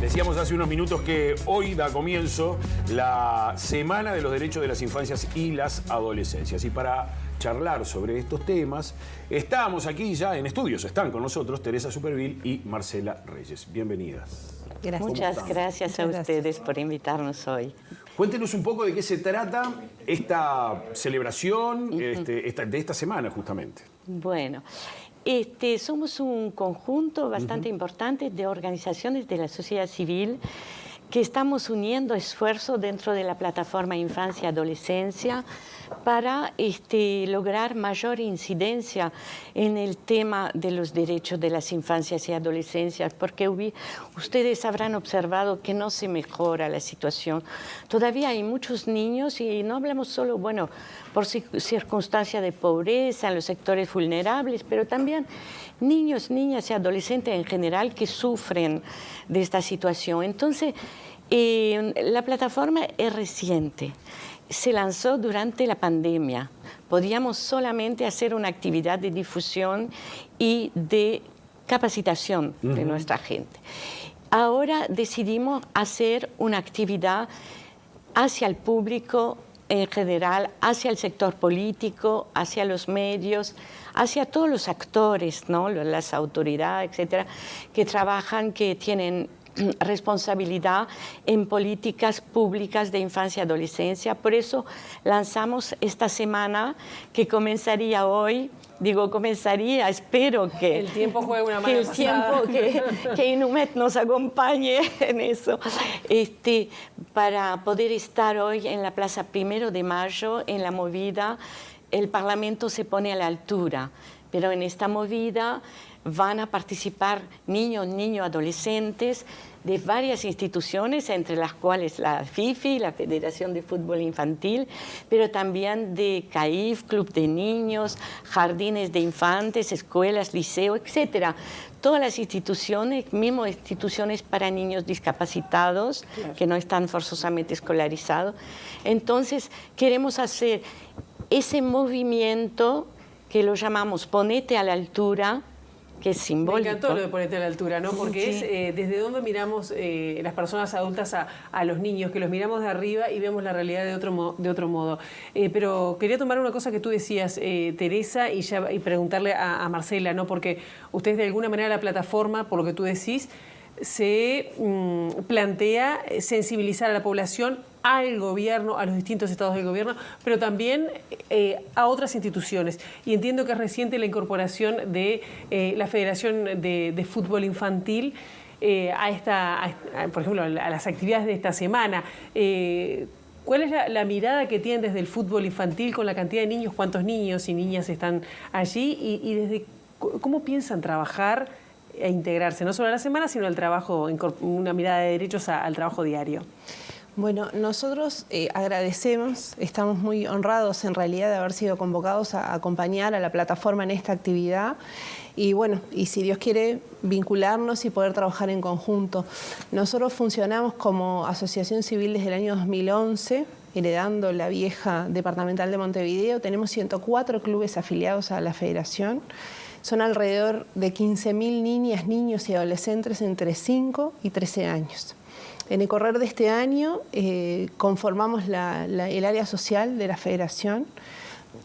Decíamos hace unos minutos que hoy da comienzo la Semana de los Derechos de las Infancias y las Adolescencias. Y para charlar sobre estos temas, estamos aquí ya en estudios. Están con nosotros Teresa Superville y Marcela Reyes. Bienvenidas. Gracias. Muchas gracias a ustedes por invitarnos hoy. Cuéntenos un poco de qué se trata esta celebración de esta semana, justamente. Bueno, somos un conjunto bastante importante de organizaciones de la sociedad civil que estamos uniendo esfuerzos dentro de la plataforma Infancia y Adolescencia para lograr mayor incidencia en el tema de los derechos de las infancias y adolescencias, porque ustedes habrán observado que no se mejora la situación. Todavía hay muchos niños, y no hablamos solo, bueno, por circunstancias de pobreza en los sectores vulnerables, pero también niños, niñas y adolescentes en general que sufren de esta situación. Entonces, la plataforma es reciente. Se lanzó durante la pandemia. Podíamos solamente hacer una actividad de difusión y de capacitación de nuestra gente. Ahora decidimos hacer una actividad hacia el público en general, hacia el sector político, hacia los medios, hacia todos los actores, ¿no? Las autoridades, etcétera, que trabajan, que tienen responsabilidad en políticas públicas de infancia y adolescencia. Por eso lanzamos esta semana que comenzaría hoy. Digo, comenzaría, espero que el tiempo juegue una mala pasada. Que Inumet nos acompañe en eso, para poder estar hoy en la Plaza 1 de Mayo, en la movida. El Parlamento se pone a la altura, pero en esta movida van a participar niños, adolescentes de varias instituciones, entre las cuales la FIFI, la Federación de Fútbol Infantil, pero también de CAIF, Club de Niños, Jardines de Infantes, escuelas, liceos, etcétera. Todas las instituciones, mismo instituciones para niños discapacitados, claro, que no están forzosamente escolarizados. Entonces, queremos hacer ese movimiento que lo llamamos Ponete a la Altura, que es simbólico. Me encantó lo de Ponete a la Altura, ¿no? Porque sí, es desde donde miramos las personas adultas a los niños, que los miramos de arriba y vemos la realidad de otro modo. Pero quería tomar una cosa que tú decías, Teresa, y preguntarle a Marcela, ¿no? Porque ustedes de alguna manera la plataforma, por lo que tú decís, se plantea sensibilizar a la población, al gobierno, a los distintos estados del gobierno, pero también a otras instituciones. Y entiendo que es reciente la incorporación de la Federación de Fútbol Infantil por ejemplo, a las actividades de esta semana. ¿Cuál es la mirada que tienen desde el fútbol infantil con la cantidad de niños? ¿Cuántos niños y niñas están allí? Y desde ¿cómo piensan trabajar e integrarse, no solo a la semana, sino al trabajo, una mirada de derechos al trabajo diario? Bueno, nosotros agradecemos, estamos muy honrados en realidad de haber sido convocados a acompañar a la plataforma en esta actividad y bueno, y si Dios quiere vincularnos y poder trabajar en conjunto. Nosotros funcionamos como asociación civil desde el año 2011, heredando la vieja departamental de Montevideo. Tenemos 104 clubes afiliados a la federación. Son alrededor de 15.000 niñas, niños y adolescentes entre 5 y 13 años. En el correr de este año conformamos el área social de la federación.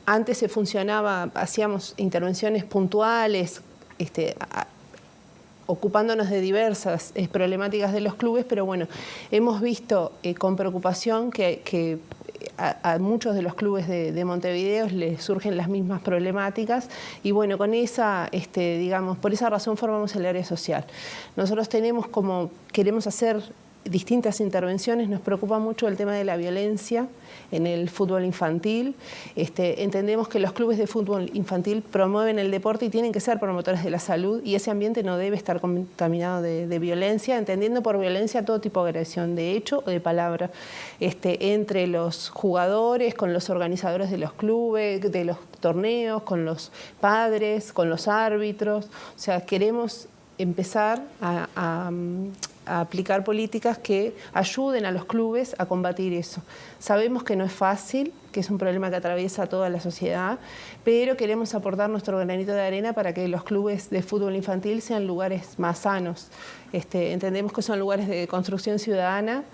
Antes se funcionaba, hacíamos intervenciones puntuales, ocupándonos de diversas problemáticas de los clubes, pero bueno, hemos visto con preocupación que a muchos de los clubes de Montevideo les surgen las mismas problemáticas y bueno, con esa, digamos, por esa razón formamos el área social. Nosotros queremos hacer distintas intervenciones, nos preocupa mucho el tema de la violencia en el fútbol infantil. Entendemos que los clubes de fútbol infantil promueven el deporte y tienen que ser promotores de la salud y ese ambiente no debe estar contaminado de violencia, entendiendo por violencia todo tipo de agresión de hecho o de palabra, entre los jugadores, con los organizadores de los clubes, de los torneos, con los padres, con los árbitros. O sea, queremos empezar a aplicar políticas que ayuden a los clubes a combatir eso. Sabemos que no es fácil, que es un problema que atraviesa toda la sociedad, pero queremos aportar nuestro granito de arena para que los clubes de fútbol infantil sean lugares más sanos. Entendemos que son lugares de construcción ciudadana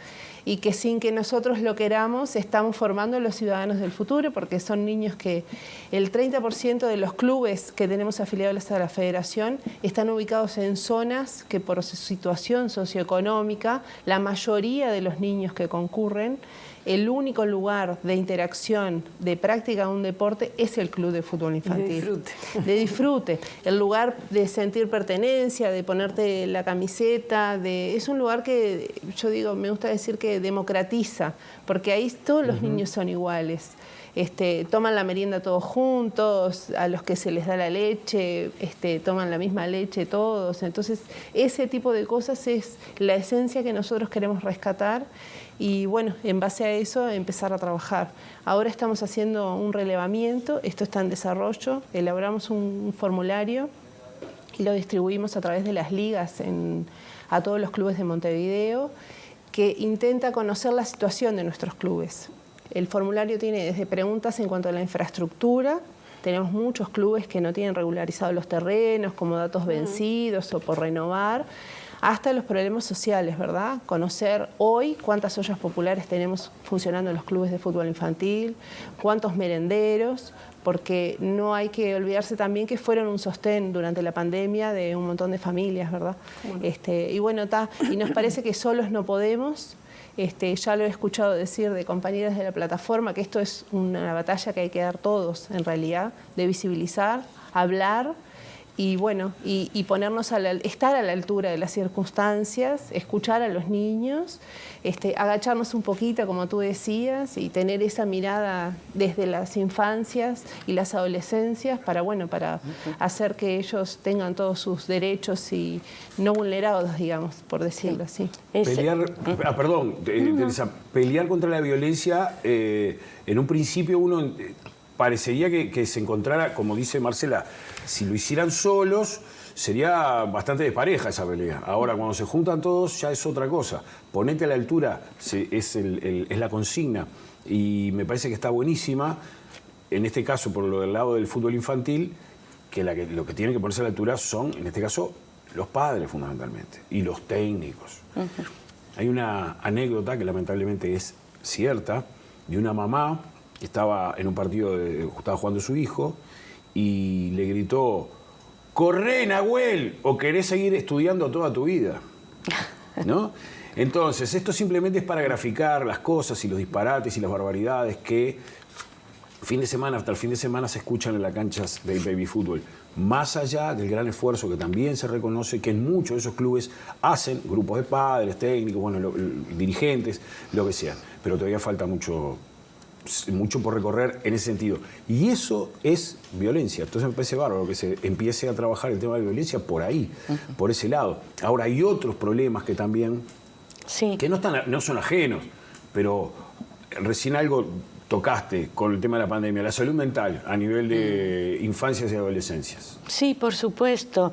y que sin que nosotros lo queramos estamos formando a los ciudadanos del futuro, porque son niños que el 30% de los clubes que tenemos afiliados a la federación están ubicados en zonas que por su situación socioeconómica, la mayoría de los niños que concurren, el único lugar de interacción, de práctica de un deporte es el club de fútbol infantil. De disfrute. De disfrute. El lugar de sentir pertenencia, de ponerte la camiseta, es un lugar que, yo digo, me gusta decir que democratiza, porque ahí todos los niños son iguales. Toman la merienda todos juntos, a los que se les da la leche, toman la misma leche todos. Entonces, ese tipo de cosas es la esencia que nosotros queremos rescatar y, bueno, en base a eso empezar a trabajar. Ahora estamos haciendo un relevamiento, esto está en desarrollo, elaboramos un formulario y lo distribuimos a través de las ligas a todos los clubes de Montevideo, que intenta conocer la situación de nuestros clubes. El formulario tiene desde preguntas en cuanto a la infraestructura. Tenemos muchos clubes que no tienen regularizados los terrenos, como datos vencidos o por renovar, hasta los problemas sociales, ¿verdad? Conocer hoy cuántas ollas populares tenemos funcionando en los clubes de fútbol infantil, cuántos merenderos, porque no hay que olvidarse también que fueron un sostén durante la pandemia de un montón de familias, ¿verdad? Y bueno, y nos parece que solos no podemos. Ya lo he escuchado decir de compañeras de la plataforma que esto es una batalla que hay que dar todos, en realidad, de visibilizar, hablar y bueno, y ponernos estar a la altura de las circunstancias, escuchar a los niños, agacharnos un poquito, como tú decías, y tener esa mirada desde las infancias y las adolescencias para hacer que ellos tengan todos sus derechos y no vulnerados, digamos, por decirlo así. Teresa, pelear contra la violencia, en un principio uno parecería que se encontrara, como dice Marcela, si lo hicieran solos, sería bastante despareja esa pelea. Ahora, cuando se juntan todos, ya es otra cosa. Ponete a la altura, es la consigna. Y me parece que está buenísima, en este caso, por lo del lado del fútbol infantil, que lo que tienen que ponerse a la altura son, en este caso, los padres fundamentalmente, y los técnicos. Hay una anécdota que lamentablemente es cierta, de una mamá que estaba en un partido, estaba jugando su hijo, y le gritó: ¡corre, Nahuel! ¿O querés seguir estudiando toda tu vida? ¿No? Entonces, esto simplemente es para graficar las cosas y los disparates y las barbaridades que fin de semana hasta el fin de semana se escuchan en las canchas del baby fútbol. Más allá del gran esfuerzo que también se reconoce que en muchos de esos clubes hacen grupos de padres, técnicos, dirigentes, lo que sea. Pero todavía falta mucho por recorrer en ese sentido. Y eso es violencia. Entonces me parece bárbaro que se empiece a trabajar el tema de violencia por ahí, por ese lado. Ahora, hay otros problemas que también, que no son ajenos, pero recién algo tocaste con el tema de la pandemia, la salud mental a nivel de infancias y adolescencias. Sí, por supuesto.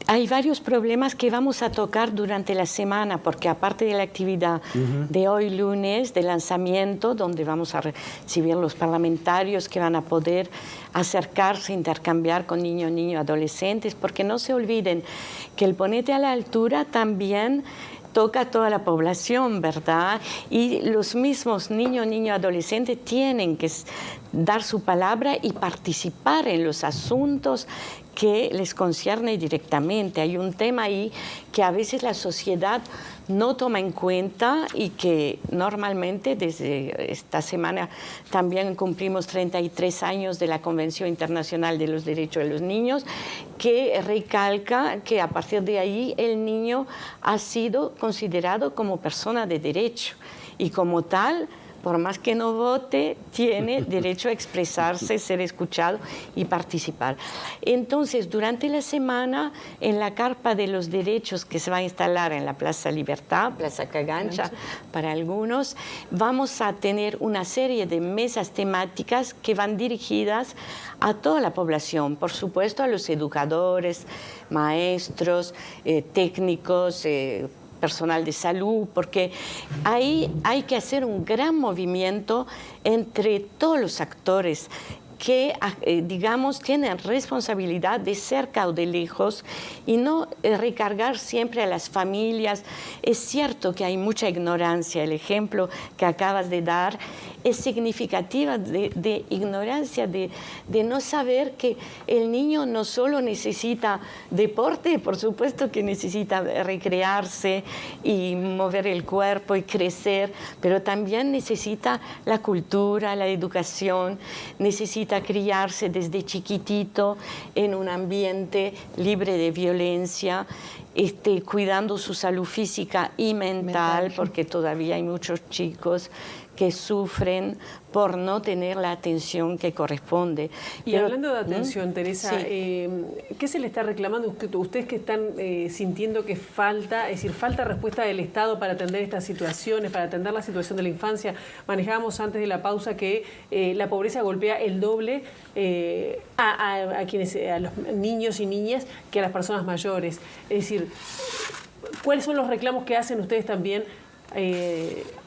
Hay varios problemas que vamos a tocar durante la semana, porque aparte de la actividad de hoy lunes, de lanzamiento, donde vamos a recibir los parlamentarios que van a poder acercarse, intercambiar con niños, adolescentes, porque no se olviden que el ponete a la altura también toca a toda la población, ¿verdad? Y los mismos niños, adolescentes tienen que dar su palabra y participar en los asuntos que les concierne directamente. Hay un tema ahí que a veces la sociedad no toma en cuenta y que normalmente desde esta semana también cumplimos 33 años de la Convención Internacional de los Derechos de los Niños, que recalca que a partir de ahí el niño ha sido considerado como persona de derecho y como tal, por más que no vote, tiene derecho a expresarse, ser escuchado y participar. Entonces, durante la semana, en la carpa de los derechos que se va a instalar en la Plaza Libertad, Plaza Cagancha, para algunos, vamos a tener una serie de mesas temáticas que van dirigidas a toda la población, por supuesto a los educadores, maestros, técnicos, personal de salud, porque ahí hay que hacer un gran movimiento entre todos los actores que, digamos, tienen responsabilidad de cerca o de lejos y no recargar siempre a las familias. Es cierto que hay mucha ignorancia. El ejemplo que acabas de dar es significativa de ignorancia, de no saber que el niño no solo necesita deporte, por supuesto que necesita recrearse y mover el cuerpo y crecer, pero también necesita la cultura, la educación, necesita criarse desde chiquitito en un ambiente libre de violencia, cuidando su salud física y mental, porque todavía hay muchos chicos que sufren por no tener la atención que corresponde. Y hablando de atención, Teresa, sí. ¿qué se le está reclamando? Ustedes que están sintiendo que falta, es decir, falta respuesta del Estado para atender estas situaciones, para atender la situación de la infancia. Manejábamos antes de la pausa que la pobreza golpea el doble a los niños y niñas que a las personas mayores. Es decir, ¿cuáles son los reclamos que hacen ustedes también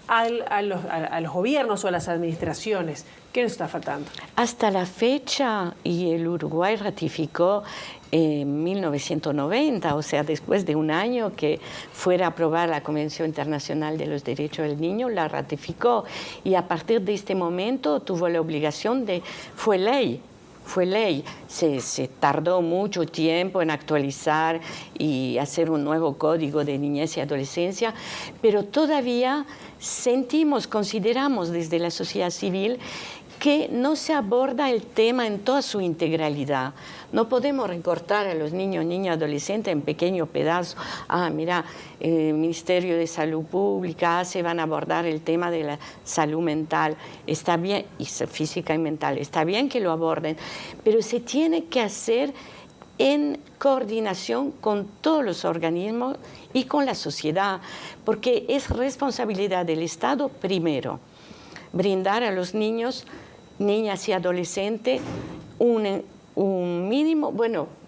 a los gobiernos o a las administraciones? ¿Qué nos está faltando? Hasta la fecha, y el Uruguay ratificó en 1990, o sea, después de un año que fuera aprobada la Convención Internacional de los Derechos del Niño, la ratificó, y a partir de este momento tuvo la obligación fue ley. Se tardó mucho tiempo en actualizar y hacer un nuevo código de niñez y adolescencia, pero todavía consideramos desde la sociedad civil que no se aborda el tema en toda su integralidad. No podemos recortar a los niños, niñas, adolescentes en pequeños pedazos. Mira, el Ministerio de Salud Pública van a abordar el tema de la salud mental. Está bien, y física y mental. Está bien que lo aborden, pero se tiene que hacer en coordinación con todos los organismos y con la sociedad, porque es responsabilidad del Estado, primero, brindar a los niños, niñas y adolescentes un mínimo,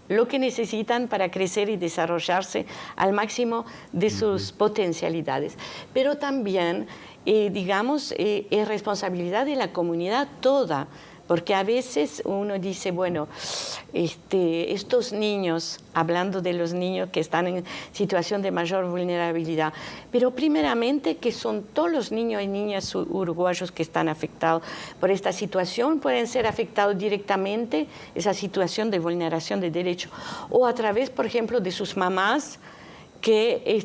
lo que necesitan para crecer y desarrollarse al máximo de sus potencialidades. Pero también, es responsabilidad de la comunidad toda, porque a veces uno dice, estos niños, hablando de los niños que están en situación de mayor vulnerabilidad, pero primeramente que son todos los niños y niñas uruguayos que están afectados por esta situación, pueden ser afectados directamente, esa situación de vulneración de derechos, o a través, por ejemplo, de sus mamás, que,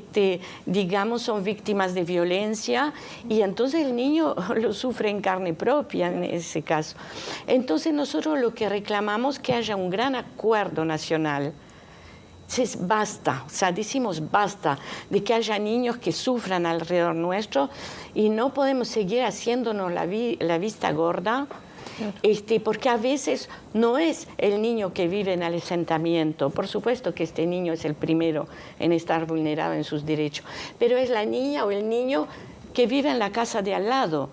son víctimas de violencia, y entonces el niño lo sufre en carne propia en ese caso. Entonces nosotros lo que reclamamos es que haya un gran acuerdo nacional. Basta, decimos basta de que haya niños que sufran alrededor nuestro, y no podemos seguir haciéndonos la vista gorda. Porque a veces no es el niño que vive en el asentamiento, por supuesto que este niño es el primero en estar vulnerado en sus derechos, pero es la niña o el niño que vive en la casa de al lado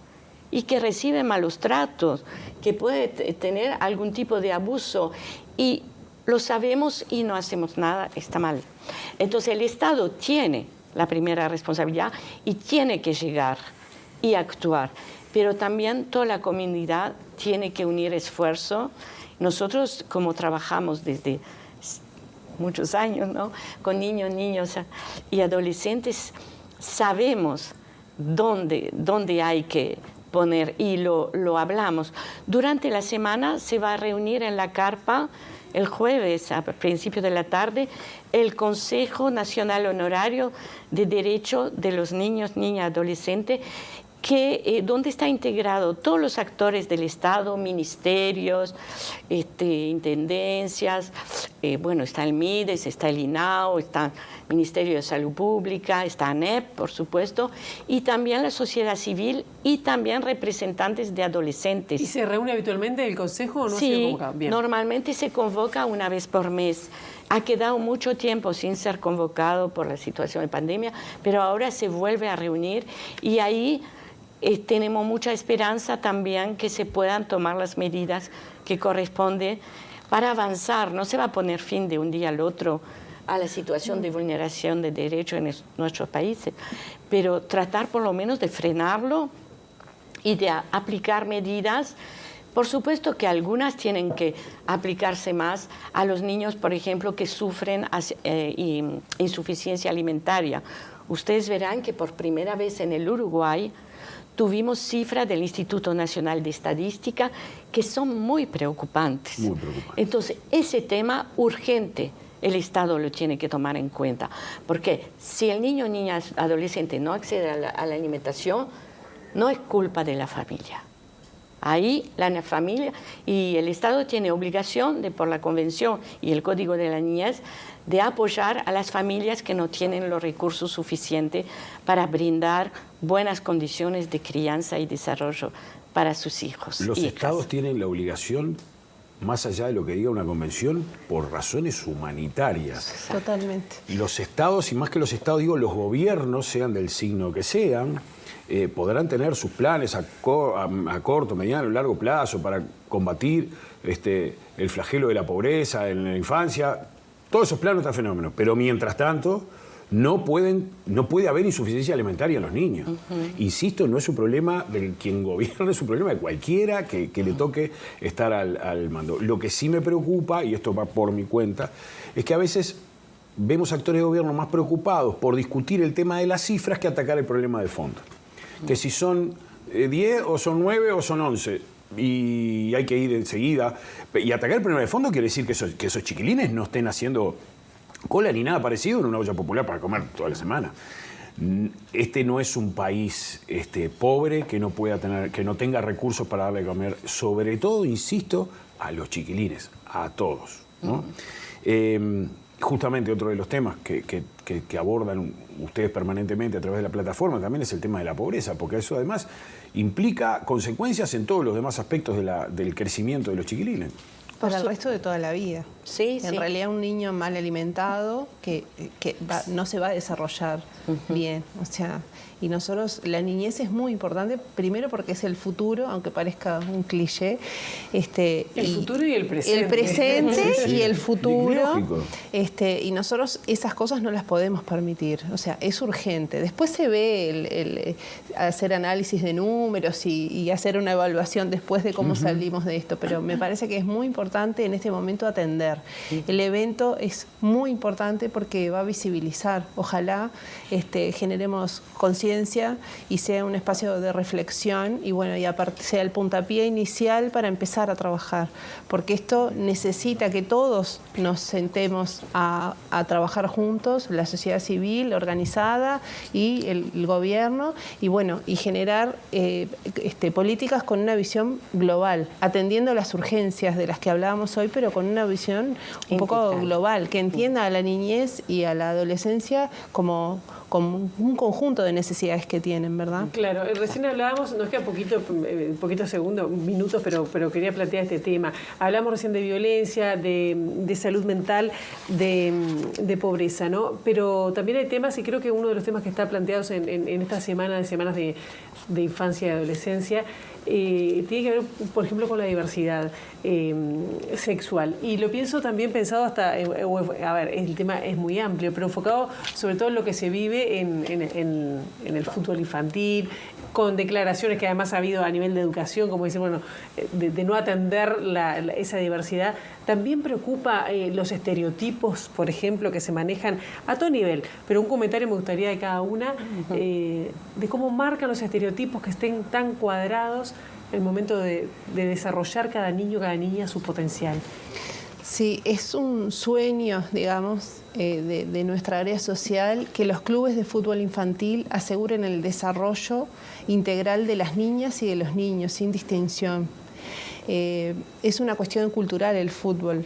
y que recibe malos tratos, que puede tener algún tipo de abuso, y lo sabemos y no hacemos nada, está mal. Entonces el Estado tiene la primera responsabilidad y tiene que llegar y actuar, pero también toda la comunidad tiene que unir esfuerzo. Nosotros, como trabajamos desde muchos años, con niños y adolescentes, sabemos dónde hay que poner, y lo hablamos. Durante la semana se va a reunir en la carpa el jueves, a principios de la tarde, el Consejo Nacional Honorario de Derecho de los Niños, Niñas y Adolescentes, donde está integrado todos los actores del Estado, ministerios, intendencias, está el MIDES, está el INAO, está el Ministerio de Salud Pública, está ANEP, por supuesto, y también la sociedad civil y también representantes de adolescentes. ¿Y se reúne habitualmente el Consejo o no se convoca? Bien. Normalmente se convoca una vez por mes. Ha quedado mucho tiempo sin ser convocado por la situación de pandemia, pero ahora se vuelve a reunir, y ahí tenemos mucha esperanza también que se puedan tomar las medidas que corresponden para avanzar. No se va a poner fin de un día al otro a la situación de vulneración de derechos en nuestros países, pero tratar por lo menos de frenarlo y de aplicar medidas. Por supuesto que algunas tienen que aplicarse más a los niños, por ejemplo, que sufren insuficiencia alimentaria. Ustedes verán que por primera vez en el Uruguay tuvimos cifras del Instituto Nacional de Estadística que son muy preocupantes. Muy preocupantes. Entonces, ese tema urgente el Estado lo tiene que tomar en cuenta, porque si el niño o niña adolescente no accede a la alimentación, no es culpa de la familia. Ahí la familia y el Estado tiene obligación, por la Convención y el Código de la Niñez, de apoyar a las familias que no tienen los recursos suficientes para brindar buenas condiciones de crianza y desarrollo para sus hijos. Los estados tienen la obligación, más allá de lo que diga una convención, por razones humanitarias. Totalmente. Los estados, y más que los estados, digo, los gobiernos, sean del signo que sean, podrán tener sus planes a corto, mediano, largo plazo para combatir el flagelo de la pobreza en la infancia. Todos esos planes están fenómenos. Pero mientras tanto, no puede haber insuficiencia alimentaria en los niños. Insisto, no es un problema del quien gobierna, es un problema de cualquiera que le toque estar al mando. Lo que sí me preocupa, y esto va por mi cuenta, es que a veces vemos actores de gobierno más preocupados por discutir el tema de las cifras que atacar el problema de fondo. Que si son 10 o son 9 o son 11 y hay que ir enseguida. Y atacar el problema de fondo quiere decir que esos chiquilines no estén haciendo cola ni nada parecido en una olla popular para comer toda la semana. Este no es un país pobre que no tenga recursos para darle a comer, sobre todo, insisto, a los chiquilines, a todos, ¿no? Justamente otro de los temas que abordan ustedes permanentemente a través de la plataforma también es el tema de la pobreza, porque eso además implica consecuencias en todos los demás aspectos del crecimiento de los chiquilines. Para el resto de toda la vida. Sí, en realidad un niño mal alimentado no se va a desarrollar bien. O sea, y nosotros, la niñez es muy importante, primero porque es el futuro, aunque parezca un cliché. El futuro y el presente. El presente y el futuro. Lógico. Y nosotros esas cosas no las podemos permitir. O sea, es urgente. Después se ve hacer análisis de números y hacer una evaluación después de cómo salimos de esto. Pero me parece que es muy importante en este momento atender. El evento es muy importante porque va a visibilizar. Ojalá generemos conciencia y sea un espacio de reflexión y bueno, y aparte sea el puntapié inicial para empezar a trabajar, porque esto necesita que todos nos sentemos a trabajar juntos, la sociedad civil organizada y el gobierno, y bueno, y generar políticas con una visión global, atendiendo las urgencias de las que hablábamos hoy, pero con una visión un poco global, que entienda a la niñez y a la adolescencia como un conjunto de necesidades que tienen, ¿verdad? Claro, recién hablábamos, nos queda poquitos segundos, minutos, pero quería plantear este tema. Hablamos recién de violencia, de salud mental, de pobreza, ¿no? Pero también hay temas, y creo que uno de los temas que está planteados en esta semanas de infancia y adolescencia, tiene que ver, por ejemplo, con la diversidad sexual. Y lo pienso también pensado hasta, a ver, el tema es muy amplio, pero enfocado sobre todo en lo que se vive en el fútbol infantil, con declaraciones que además ha habido a nivel de educación, como dicen, bueno, de no atender esa diversidad. También preocupa los estereotipos, por ejemplo, que se manejan a todo nivel, pero un comentario me gustaría de cada una, de cómo marcan los estereotipos que estén tan cuadrados en el momento de desarrollar cada niño, cada niña su potencial. Sí, es un sueño, digamos, de nuestra área social que los clubes de fútbol infantil aseguren el desarrollo integral de las niñas y de los niños, sin distinción. Es una cuestión cultural el fútbol.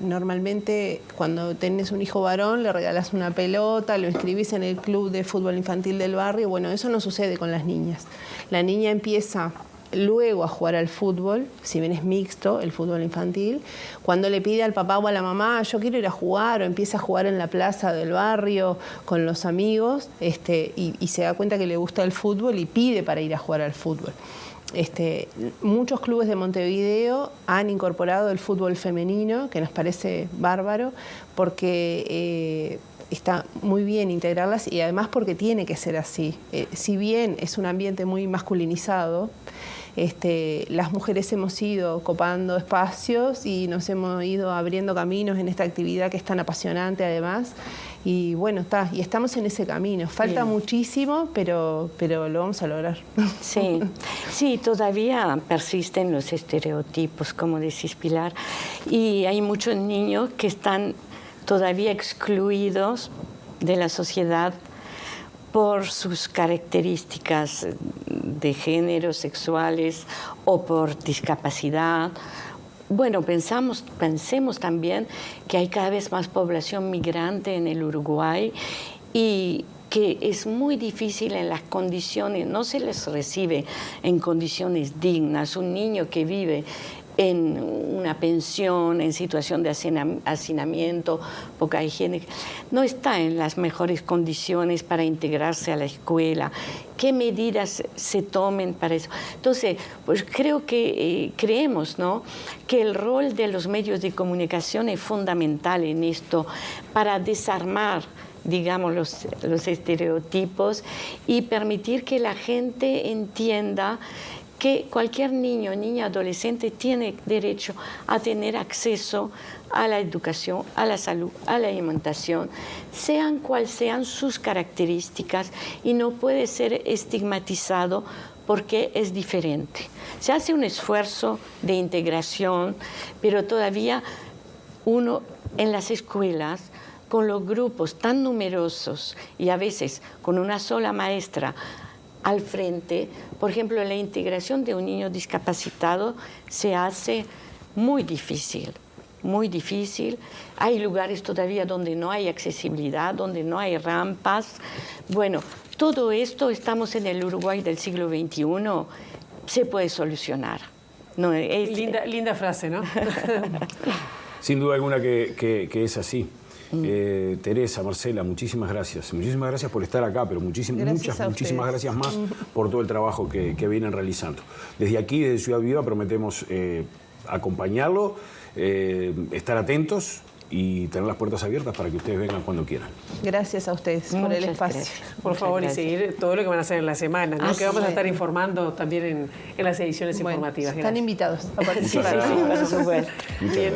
Normalmente cuando tenés un hijo varón le regalás una pelota, lo inscribís en el club de fútbol infantil del barrio. Bueno, eso no sucede con las niñas. La niña empieza luego a jugar al fútbol, si bien es mixto el fútbol infantil, cuando le pide al papá o a la mamá, yo quiero ir a jugar, o empieza a jugar en la plaza del barrio con los amigos, y se da cuenta que le gusta el fútbol y pide para ir a jugar al fútbol. muchos clubes de Montevideo han incorporado el fútbol femenino, que nos parece bárbaro, porque está muy bien integrarlas y además porque tiene que ser así. Si bien es un ambiente muy masculinizado, las mujeres hemos ido copando espacios y nos hemos ido abriendo caminos en esta actividad que es tan apasionante además. Y bueno, y estamos en ese camino. Falta muchísimo, pero lo vamos a lograr. Sí, sí, todavía persisten los estereotipos, como decís, Pilar, y hay muchos niños que están todavía excluidos de la sociedad por sus características de género, sexuales o por discapacidad. Bueno, pensemos también que hay cada vez más población migrante en el Uruguay y que es muy difícil en las condiciones, no se les recibe en condiciones dignas. Un niño que vive en una pensión, en situación de hacinamiento, poca higiene, no está en las mejores condiciones para integrarse a la escuela. ¿Qué medidas se tomen para eso? Entonces, pues creo que creemos, ¿no?, que el rol de los medios de comunicación es fundamental en esto para desarmar, digamos, los estereotipos y permitir que la gente entienda que cualquier niño, niña, adolescente tiene derecho a tener acceso a la educación, a la salud, a la alimentación, sean cuales sean sus características, y no puede ser estigmatizado porque es diferente. Se hace un esfuerzo de integración, pero todavía uno en las escuelas, con los grupos tan numerosos y a veces con una sola maestra al frente, por ejemplo, la integración de un niño discapacitado se hace muy difícil, muy difícil. Hay lugares todavía donde no hay accesibilidad, donde no hay rampas. Bueno, todo esto, estamos en el Uruguay del siglo XXI, se puede solucionar. No, linda frase, ¿no? Sin duda alguna que es así. Teresa, Marcela, muchísimas gracias. Muchísimas gracias por estar acá, pero muchísimas gracias más por todo el trabajo que vienen realizando. Desde aquí, desde Ciudad Viva, prometemos acompañarlo, estar atentos y tener las puertas abiertas para que ustedes vengan cuando quieran. Gracias a ustedes por el espacio. Por favor, y seguir todo lo que van a hacer en la semana, ¿no? Que vamos a estar informando también en las ediciones informativas. Están invitados a participar. Muchas gracias. Bien.